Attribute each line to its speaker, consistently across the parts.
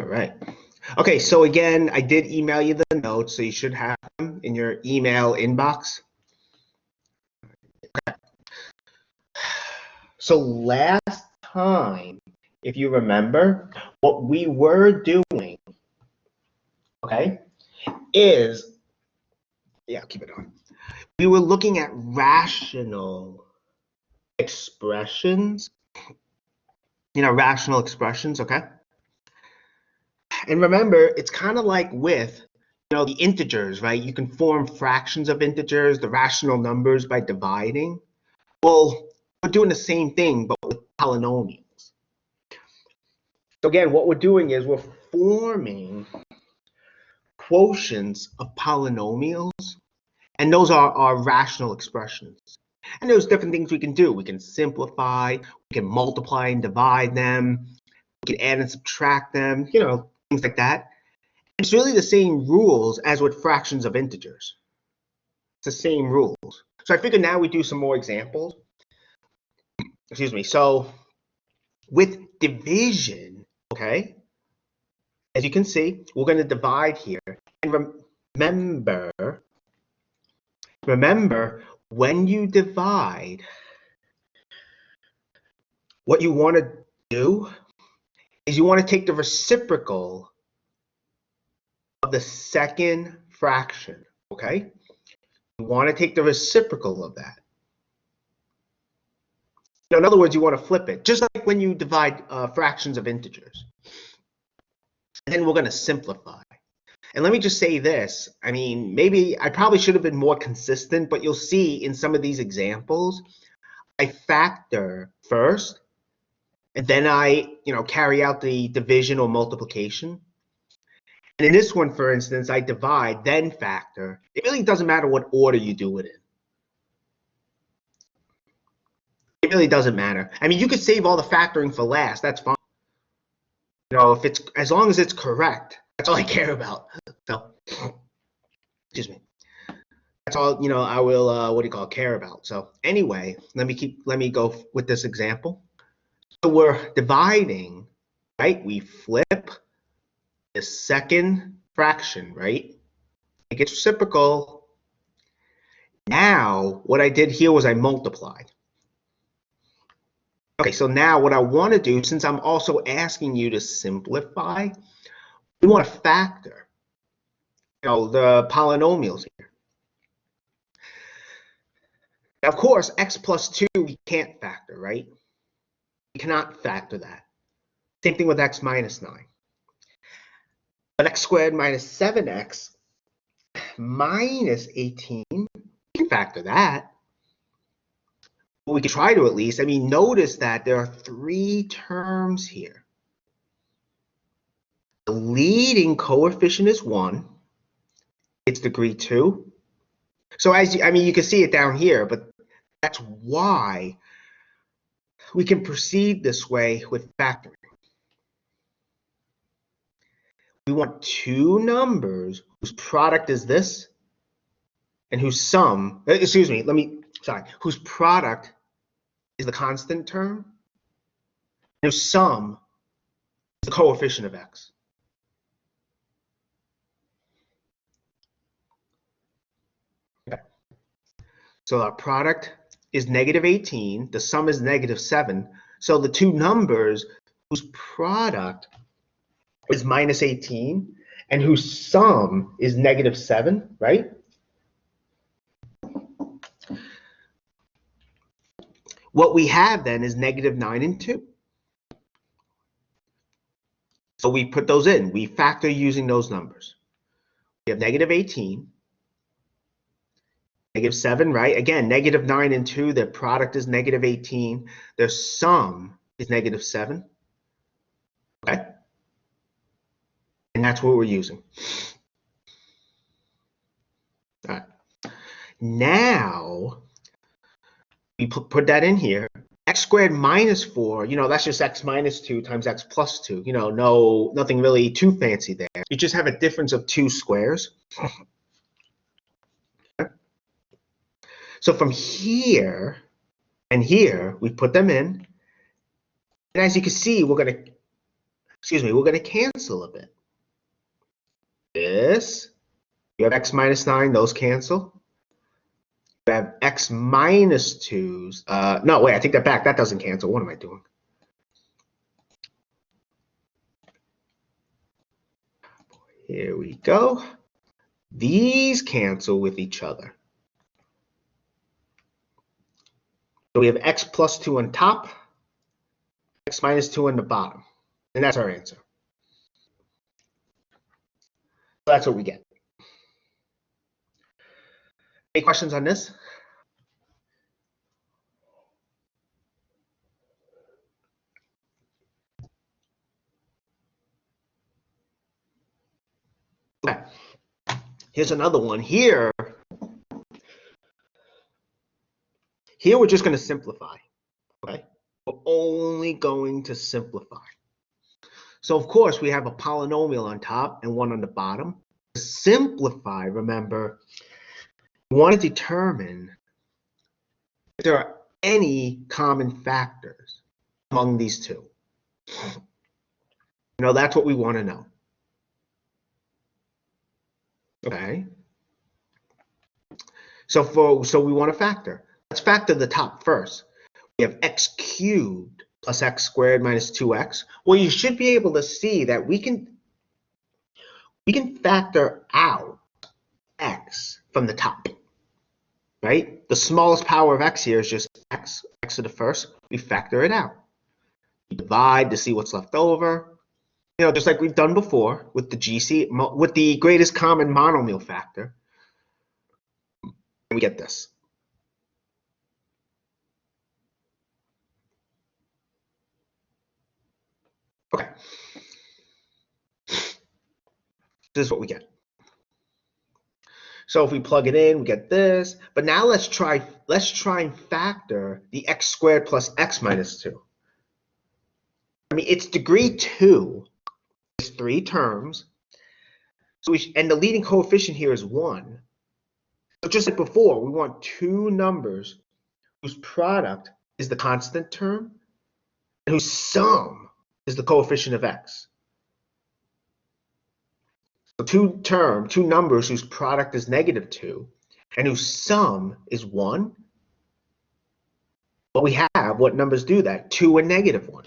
Speaker 1: All right. Okay, so again, I did email you the notes, so you should have them in your email inbox. Okay. So last time, if you remember, what we were doing, okay, is, yeah, keep it on. We were looking at rational expressions, rational expressions, okay? And remember, it's kind of like with, the integers, right? You can form fractions of integers, the rational numbers by dividing. Well, we're doing the same thing, but with polynomials. So again, what we're doing is we're forming quotients of polynomials, and those are our rational expressions. And there's different things we can do. We can simplify, we can multiply and divide them, we can add and subtract them, things like that. It's really the same rules as with fractions of integers. It's the same rules. So I figured now we do some more examples. Excuse me. So with division, okay, as you can see, we're going to divide here. And remember, when you divide, what you want to do is you want to take the reciprocal of the second fraction, okay? You want to take the reciprocal of that. In other words, you want to flip it, just like when you divide fractions of integers. And then we're going to simplify. And let me just say this. I mean, maybe I probably should have been more consistent, but you'll see in some of these examples, I factor first, and then I, carry out the division or multiplication. And in this one, for instance, I divide, then factor. It really doesn't matter what order you do it in. It really doesn't matter. I mean, you could save all the factoring for last. That's fine. If it's, as long as it's correct, that's all I care about. So, excuse me. That's all, I will, care about. So anyway, let me go with this example. So we're dividing, right? We flip the second fraction, right? It gets reciprocal. Now, what I did here was I multiplied. Okay, so now what I want to do, since I'm also asking you to simplify, we want to factor, the polynomials here. Now, of course, x plus 2 we can't factor, right? We cannot factor that. Same thing with x minus 9. But x squared minus 7x minus 18, we can factor that. Well, we can try to at least. I mean, notice that there are 3 terms here. The leading coefficient is 1. It's degree 2. So you can see it down here, but that's why we can proceed this way with factoring. We want 2 numbers whose product is this and whose sum, whose product is the constant term and whose sum is the coefficient of x. Okay. So our product is negative 18, the sum is negative 7. So the 2 numbers whose product is minus 18 and whose sum is negative 7, right? What we have then is negative 9 and 2. So we put those in. We factor using those numbers. We have negative 18, negative 7, right? Again, negative 9 and 2, their product is negative 18. Their sum is negative 7. Okay? And that's what we're using. All right. Now, we put that in here. X squared minus 4, that's just x minus 2 times x plus 2. Nothing really too fancy there. You just have a difference of 2 squares. Okay. So from here and here, we put them in. And as you can see, we're going to Excuse me, we're going to cancel a bit. This, you have x minus 9, those cancel. You have x minus 2's. No, wait, I take that back. That doesn't cancel. What am I doing? Here we go. These cancel with each other. So we have x plus 2 on top, x minus 2 on the bottom. And that's our answer. So that's what we get. Any questions on this? Okay. Here's another one. Here we're just going to simplify. Okay? We're only going to simplify. So of course we have a polynomial on top and one on the bottom. To simplify, remember, we want to determine if there are any common factors among these two. That's what we want to know. Okay. So we want to factor. Let's factor the top first. We have x cubed plus x squared minus 2x. Well, you should be able to see that we can factor out x from the top, right? The smallest power of x here is just x to the first. We factor it out. We divide to see what's left over. Just like we've done before with the GC, with the greatest common monomial factor. And we get this. Okay. This is what we get. So if we plug it in, we get this. But now let's try and factor the x squared plus x minus 2. I mean, it's degree 2. It's 3 terms. So and the leading coefficient here is 1. So just like before, we want two numbers whose product is the constant term and whose sum is the coefficient of x. So two numbers whose product is -2 and whose sum is 1. But we have, what numbers do that? 2 and -1.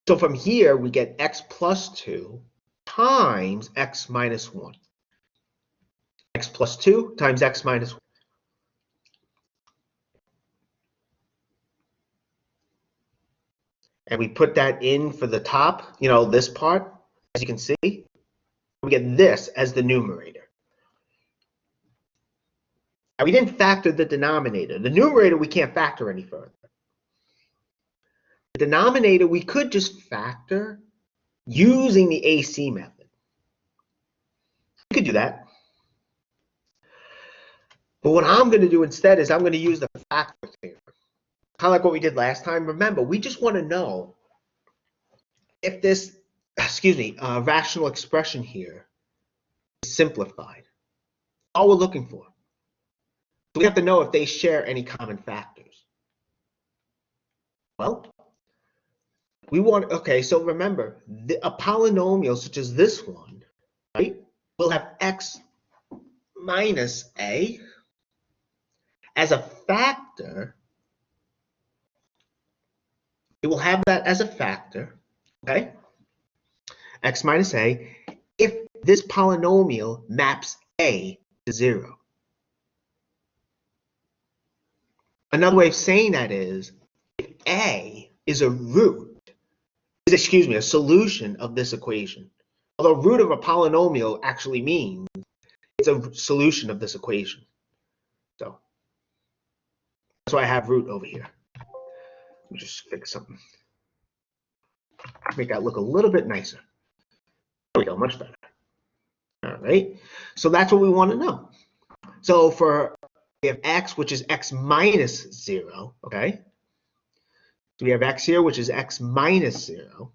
Speaker 1: So from here, we get x plus 2 times x minus 1. X plus 2 times x minus 1. And we put that in for the top, this part, as you can see. We get this as the numerator. Now, we didn't factor the denominator. The numerator, we can't factor any further. The denominator, we could just factor using the AC method. You could do that. But what I'm going to do instead is I'm going to use the factor theorem. Kind of like what we did last time. Remember, we just want to know if this, rational expression here is simplified. All we're looking for. So we have to know if they share any common factors. Well, so remember, a polynomial such as this one, right, will have x minus a as a factor. It will have that as a factor, okay? X minus a, if this polynomial maps a to 0. Another way of saying that is, if a is a solution of this equation. Although root of a polynomial actually means it's a solution of this equation. So that's why I have root over here. Let me just fix something. Make that look a little bit nicer. There we go, much better. All right, so that's what we want to know. So we have x, which is x minus 0, okay? So we have x here, which is x minus 0.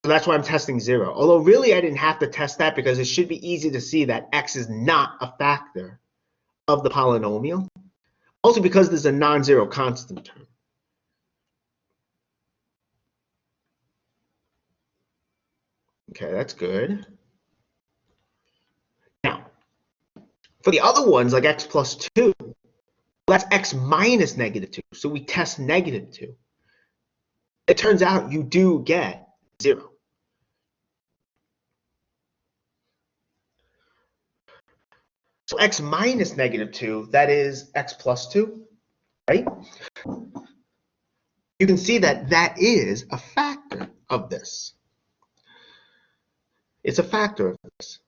Speaker 1: So that's why I'm testing 0. Although really I didn't have to test that because it should be easy to see that x is not a factor of the polynomial. Also because there's a non-zero constant term. Okay, that's good. Now, for the other ones, like x plus 2, that's x minus negative 2. So we test negative 2. It turns out you do get 0. So x minus negative 2, that is x plus 2, right? You can see that that is a factor of this. It's a factor of this.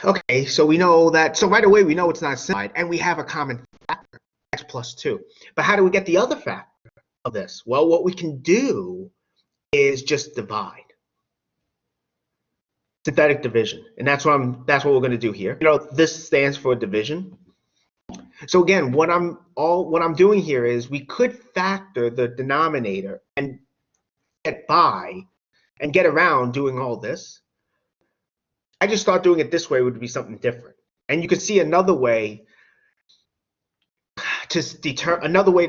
Speaker 1: Okay, so we know that, so right away we know it's not simplified, and we have a common factor, x plus 2. But how do we get the other factor of this? Well, what we can do is just divide. Synthetic division, and that's what we're going to do here. You know, this stands for division. So again, what I'm doing here is we could factor the denominator and get by and get around doing all this. I just thought doing it this way would be something different. And you could see another way to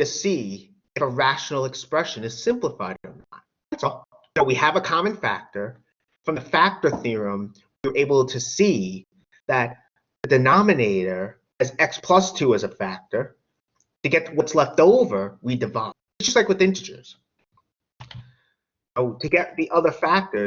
Speaker 1: see if a rational expression is simplified or not. That's all. So we have a common factor. From the factor theorem, we were able to see that the denominator has x plus 2 as a factor. To get what's left over, we divide. It's just like with integers. So to get the other factors,